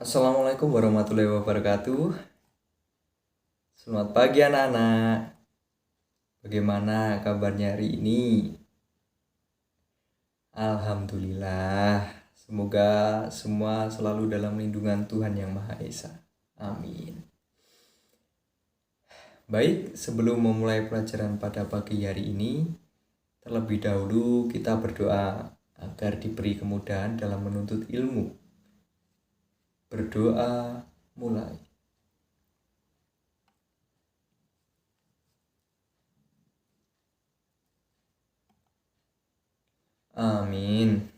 Assalamualaikum warahmatullahi wabarakatuh. Selamat pagi anak-anak. Bagaimana kabarnya hari ini? Alhamdulillah. Semoga semua selalu dalam lindungan Tuhan Yang Maha Esa. Amin. Baik, sebelum memulai pelajaran pada pagi hari ini, terlebih dahulu kita berdoa agar diberi kemudahan dalam menuntut ilmu. Berdoa mulai. Amin.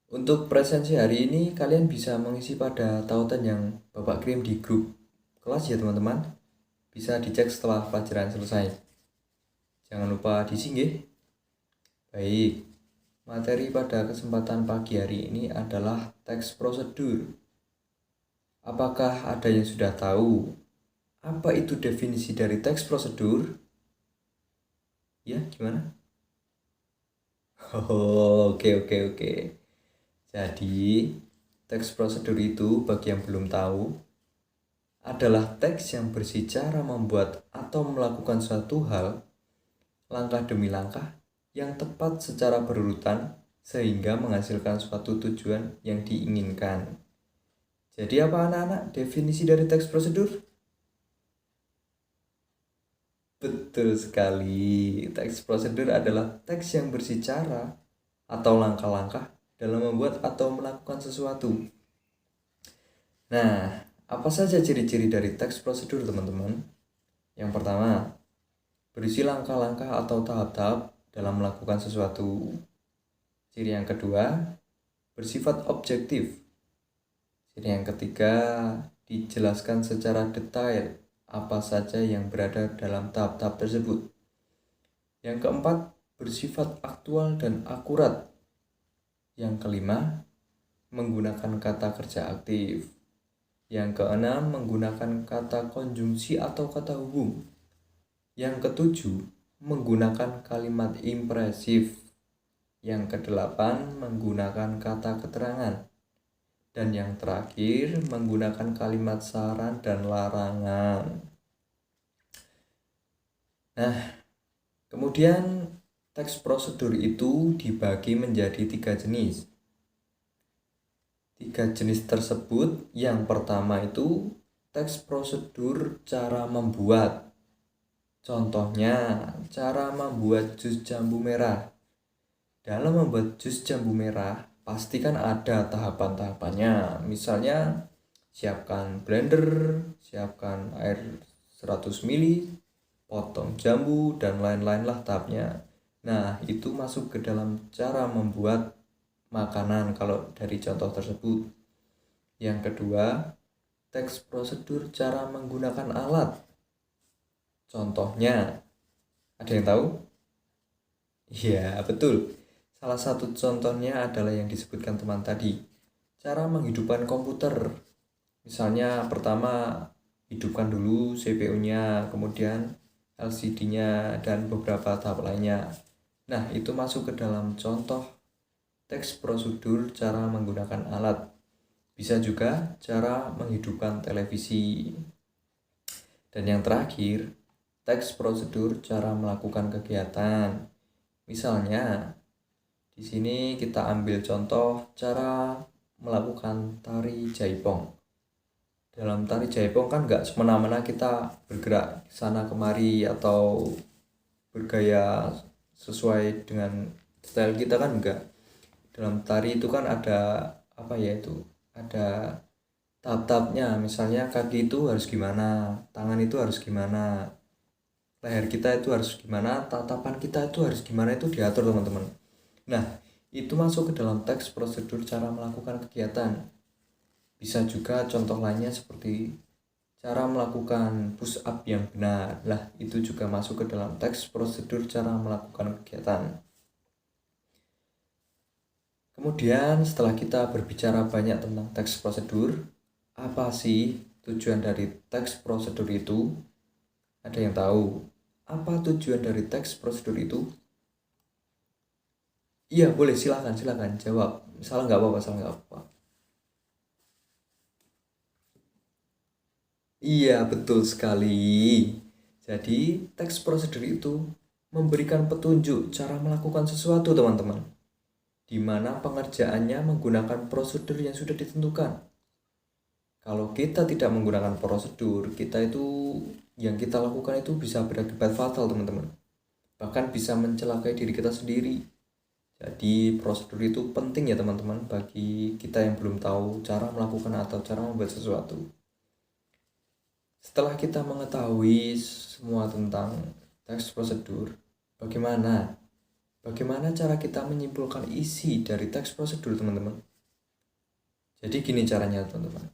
Untuk presensi hari ini, kalian bisa mengisi pada tautan yang Bapak kirim di grup kelas ya teman-teman. Bisa dicek setelah pelajaran selesai. Jangan lupa disinggih. Baik, materi pada kesempatan pagi hari ini adalah teks prosedur. Apakah ada yang sudah tahu apa itu definisi dari teks prosedur? Ya, gimana? Oh, oke. Jadi, teks prosedur itu bagi yang belum tahu adalah teks yang berisi cara membuat atau melakukan suatu hal langkah demi langkah yang tepat secara berurutan sehingga menghasilkan suatu tujuan yang diinginkan. Jadi apa anak-anak definisi dari teks prosedur? Betul sekali. Teks prosedur adalah teks yang berisi cara atau langkah-langkah dalam membuat atau melakukan sesuatu. Nah, apa saja ciri-ciri dari teks prosedur, teman-teman? Yang pertama, berisi langkah-langkah atau tahap-tahap dalam melakukan sesuatu. Ciri yang kedua, bersifat objektif. Ciri yang ketiga, dijelaskan secara detail apa saja yang berada dalam tahap-tahap tersebut. Yang keempat, bersifat aktual dan akurat. Yang kelima, menggunakan kata kerja aktif. Yang keenam, menggunakan kata konjungsi atau kata hubung. Yang ketujuh, menggunakan kalimat impresif. Yang kedelapan, menggunakan kata keterangan. Dan yang terakhir, menggunakan kalimat saran dan larangan. Nah, kemudian teks prosedur itu dibagi menjadi 3 jenis. 3 jenis tersebut, yang pertama itu teks prosedur cara membuat. Contohnya, cara membuat jus jambu merah. Dalam membuat jus jambu merah, pasti kan ada tahapan-tahapannya. Misalnya, siapkan blender, siapkan air 100 ml, potong jambu, dan lain-lain lah tahapnya. Nah, itu masuk ke dalam cara membuat makanan kalau dari contoh tersebut. Yang kedua, teks prosedur cara menggunakan alat. Contohnya, ada yang tahu? Iya, betul. Salah satu contohnya adalah yang disebutkan teman tadi, cara menghidupkan komputer. Misalnya pertama, hidupkan dulu CPU-nya, kemudian LCD-nya, dan beberapa tahap lainnya. Nah, itu masuk ke dalam contoh teks prosedur cara menggunakan alat. Bisa juga cara menghidupkan televisi. Dan yang terakhir, teks prosedur cara melakukan kegiatan. Misalnya, di sini kita ambil contoh cara melakukan tari jaipong. Dalam tari jaipong kan nggak semena-mena kita bergerak sana kemari atau bergaya sesuai dengan style kita, kan enggak. Dalam tari itu kan ada apa ya, itu ada tahap-tahapnya. Misalnya kaki itu harus gimana, tangan itu harus gimana, leher kita itu harus gimana, tatapan kita itu harus gimana, itu diatur teman-teman. Nah, itu masuk ke dalam teks prosedur cara melakukan kegiatan. Bisa juga contoh lainnya seperti cara melakukan push up yang benar. Lah, itu juga masuk ke dalam teks prosedur cara melakukan kegiatan. Kemudian setelah kita berbicara banyak tentang teks prosedur, apa sih tujuan dari teks prosedur itu? Ada yang tahu apa tujuan dari teks prosedur itu? Iya, boleh, silakan jawab. Salah nggak apa-apa. Iya, betul sekali. Jadi, teks prosedur itu memberikan petunjuk cara melakukan sesuatu, teman-teman, di mana pengerjaannya menggunakan prosedur yang sudah ditentukan. Kalau kita tidak menggunakan prosedur, kita itu yang kita lakukan itu bisa berakibat fatal, teman-teman. Bahkan bisa mencelakai diri kita sendiri. Jadi prosedur itu penting ya teman-teman bagi kita yang belum tahu cara melakukan atau cara membuat sesuatu. Setelah kita mengetahui semua tentang teks prosedur, bagaimana? Bagaimana cara kita menyimpulkan isi dari teks prosedur, teman-teman? Jadi gini caranya, teman-teman.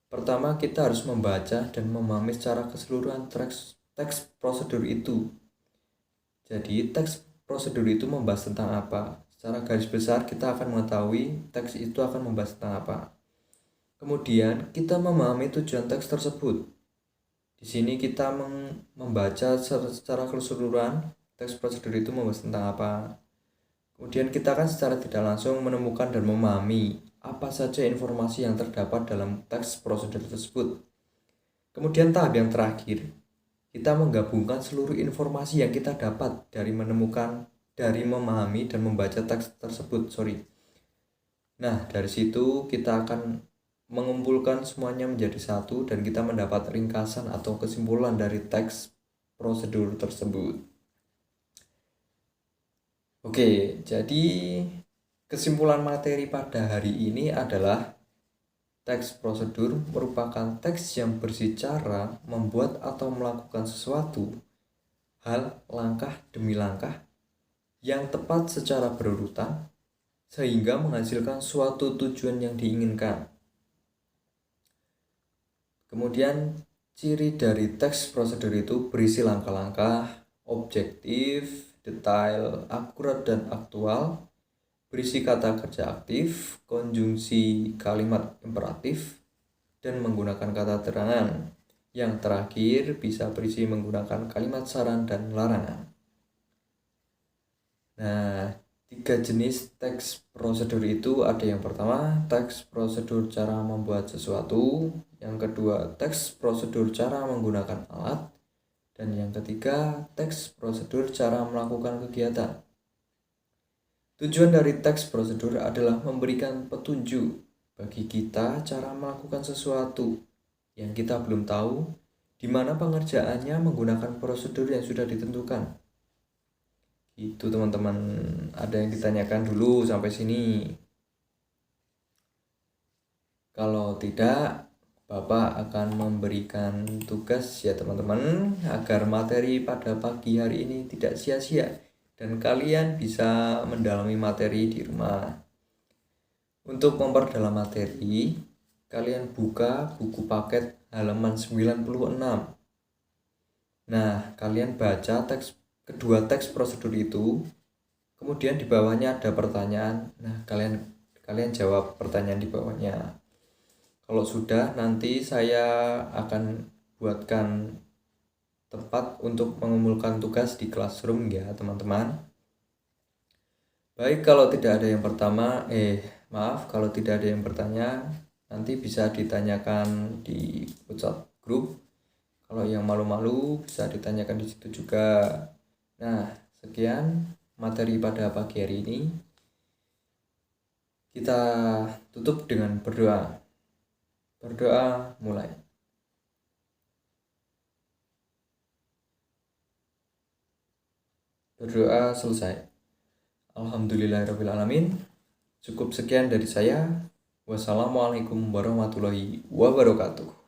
Pertama, kita harus membaca dan memahami secara keseluruhan teks prosedur itu. Jadi, teks prosedur itu membahas tentang apa? Secara garis besar, kita akan mengetahui teks itu akan membahas tentang apa. Kemudian, kita memahami tujuan teks tersebut. Di sini kita membaca secara keseluruhan teks prosedur itu membahas tentang apa. Kemudian kita akan secara tidak langsung menemukan dan memahami apa saja informasi yang terdapat dalam teks prosedur tersebut. Kemudian tahap yang terakhir, kita menggabungkan seluruh informasi yang kita dapat dari memahami dan membaca teks tersebut. Nah, dari situ kita akan mengumpulkan semuanya menjadi satu dan kita mendapat ringkasan atau kesimpulan dari teks prosedur tersebut. Oke, jadi kesimpulan materi pada hari ini adalah teks prosedur merupakan teks yang berisi cara membuat atau melakukan sesuatu hal langkah demi langkah yang tepat secara berurutan sehingga menghasilkan suatu tujuan yang diinginkan. Kemudian ciri dari teks prosedur itu berisi langkah-langkah, objektif, detail, akurat dan aktual, berisi kata kerja aktif, konjungsi kalimat imperatif, dan menggunakan kata terangan. Yang terakhir bisa berisi menggunakan kalimat saran dan larangan. Nah, 3 jenis teks prosedur itu ada yang pertama, teks prosedur cara membuat sesuatu, yang kedua, teks prosedur cara menggunakan alat, dan yang ketiga, teks prosedur cara melakukan kegiatan. Tujuan dari teks prosedur adalah memberikan petunjuk bagi kita cara melakukan sesuatu yang kita belum tahu, di mana pengerjaannya menggunakan prosedur yang sudah ditentukan. Itu teman-teman, ada yang ditanyakan dulu sampai sini? Kalau tidak, Bapak akan memberikan tugas ya teman-teman, agar materi pada pagi hari ini tidak sia-sia dan kalian bisa mendalami materi di rumah. Untuk memperdalam materi, kalian buka buku paket halaman 96. Nah, kalian baca kedua teks prosedur itu, kemudian di bawahnya ada pertanyaan. Nah, kalian jawab pertanyaan di bawahnya. Kalau sudah, nanti saya akan buatkan tempat untuk mengumpulkan tugas di classroom ya teman-teman. Baik, kalau tidak ada yang kalau tidak ada yang bertanya, nanti bisa ditanyakan di WhatsApp grup. Kalau yang malu-malu bisa ditanyakan di situ juga. Nah, sekian materi pada pagi hari ini. Kita tutup dengan berdoa. Berdoa mulai. Berdoa selesai. Alhamdulillahirrahmanirrahim. Cukup sekian dari saya. Wassalamualaikum warahmatullahi wabarakatuh.